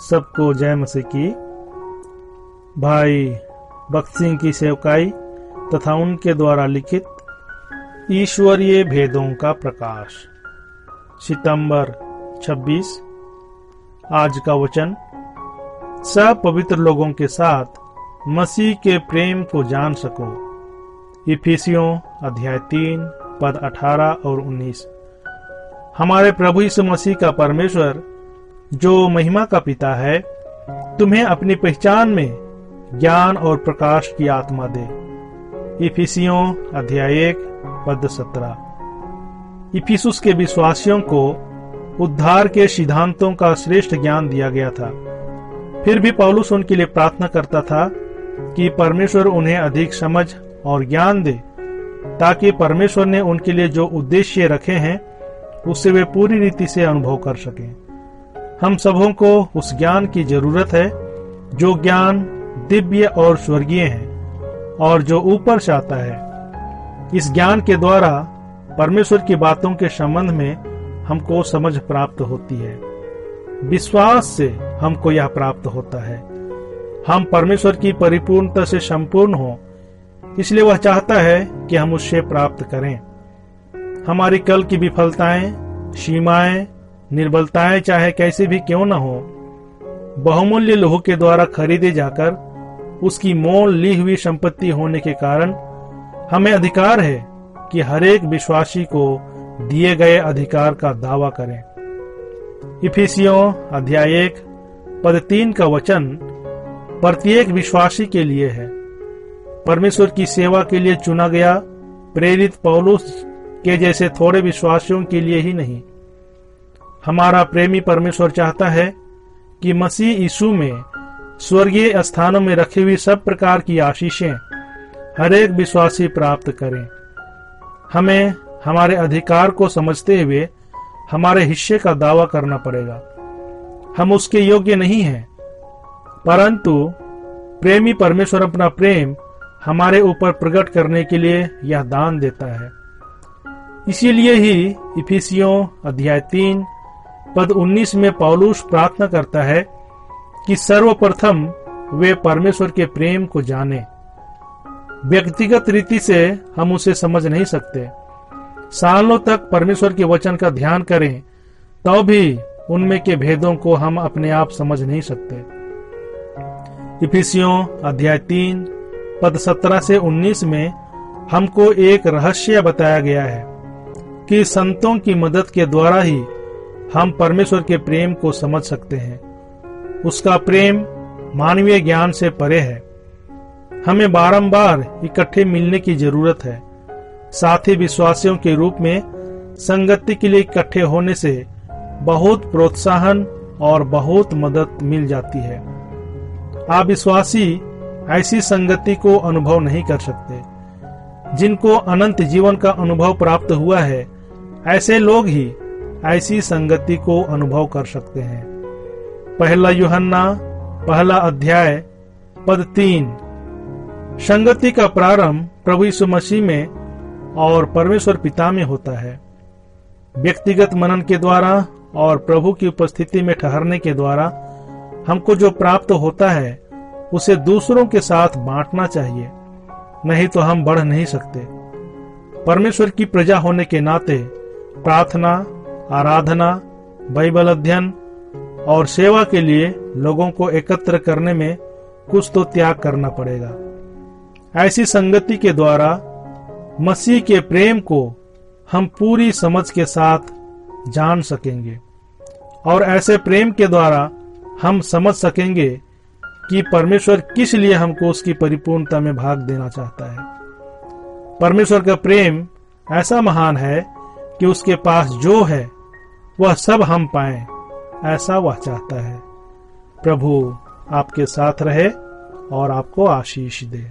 सबको जय मसीह की। भाई भक्त सिंह की सेवकाई तथा उनके द्वारा लिखित ईश्वरीय भेदों का प्रकाश, सितंबर 26। आज का वचन, सब पवित्र लोगों के साथ मसीह के प्रेम को जान सको। इफिसियों अध्याय 3 पद 18 और 19। हमारे प्रभु यीशु मसीह का परमेश्वर जो महिमा का पिता है, तुम्हें अपनी पहचान में ज्ञान और प्रकाश की आत्मा दे। इफिसियों अध्याय 1 पद 17। इफिसुस के विश्वासियों को उद्धार के सिद्धांतों का श्रेष्ठ ज्ञान दिया गया था। फिर भी पौलुस उनके लिए प्रार्थना करता था कि परमेश्वर उन्हें अधिक समझ और ज्ञान दे, ताकि परमेश्वर ने उनके लिए जो उद्देश्य रखे हैं उससे वे पूरी रीति से अनुभव कर सकें। हम सबों को उस ज्ञान की जरूरत है जो ज्ञान दिव्य और स्वर्गीय है और जो ऊपर से आता है। इस ज्ञान के द्वारा परमेश्वर की बातों के संबंध में हमको समझ प्राप्त होती है। विश्वास से हमको यह प्राप्त होता है। हम परमेश्वर की परिपूर्णता से संपूर्ण हो, इसलिए वह चाहता है कि हम उससे प्राप्त करें। हमारी कल की विफलताएं, सीमाएं, निर्बलताएं चाहे कैसी भी क्यों न हो, बहुमूल्य लोगों के द्वारा खरीदे जाकर उसकी मोल ली हुई संपत्ति होने के कारण हमें अधिकार है कि हर एक विश्वासी को दिए गए अधिकार का दावा करें। इफिसियों अध्याय 1 पद 3 का वचन प्रत्येक विश्वासी के लिए है। परमेश्वर की सेवा के लिए चुना गया प्रेरित पौलुस के जैसे थोड़े विश्वासियों के लिए ही नहीं। हमारा प्रेमी परमेश्वर चाहता है कि मसीह यीशु में स्वर्गीय स्थानों में रखी हुई सब प्रकार की आशीषें हर एक विश्वासी प्राप्त करें। हमें हमारे अधिकार को समझते हुए हमारे हिस्से का दावा करना पड़ेगा। हम उसके योग्य नहीं हैं, परंतु प्रेमी परमेश्वर अपना प्रेम हमारे ऊपर प्रकट करने के लिए यह दान देता है। इसीलिए ही इफिसियों अध्याय 3 पद 19 में पौलुस प्रार्थना करता है कि सर्वप्रथम वे परमेश्वर के प्रेम को जाने। व्यक्तिगत रीति से हम उसे समझ नहीं सकते। सालों तक परमेश्वर के वचन का ध्यान करें तो भी उनमें के भेदों को हम अपने आप समझ नहीं सकते। इफिसियों अध्याय 3 पद 17 से 19 में हमको एक रहस्य बताया गया है कि संतों की मदद के द्वारा ही हम परमेश्वर के प्रेम को समझ सकते हैं। उसका प्रेम मानवीय ज्ञान से परे है। हमें बारंबार इकट्ठे मिलने की जरूरत है। साथी विश्वासियों के रूप में संगति के लिए इकट्ठे होने से बहुत प्रोत्साहन और बहुत मदद मिल जाती है। आप विश्वासी ऐसी संगति को अनुभव नहीं कर सकते। जिनको अनंत जीवन का अनुभव प्राप्त हुआ है, ऐसे लोग ही ऐसी संगति को अनुभव कर सकते हैं। पहला यूहन्ना पहला अध्याय पद 3। संगति का प्रारंभ प्रभु यीशु मसीह में और परमेश्वर पिता में होता है। व्यक्तिगत मनन के द्वारा और प्रभु की उपस्थिति में ठहरने के द्वारा हमको जो प्राप्त होता है उसे दूसरों के साथ बांटना चाहिए, नहीं तो हम बढ़ नहीं सकते। परमेश्वर की प्रजा होने के नाते प्रार्थना, आराधना, बाइबल अध्ययन और सेवा के लिए लोगों को एकत्र करने में कुछ तो त्याग करना पड़ेगा। ऐसी संगति के द्वारा मसीह के प्रेम को हम पूरी समझ के साथ जान सकेंगे और ऐसे प्रेम के द्वारा हम समझ सकेंगे कि परमेश्वर किस लिए हमको उसकी परिपूर्णता में भाग देना चाहता है। परमेश्वर का प्रेम ऐसा महान है कि उसके पास जो है वह सब हम पाएं, ऐसा वह चाहता है। प्रभु आपके साथ रहे और आपको आशीष दे।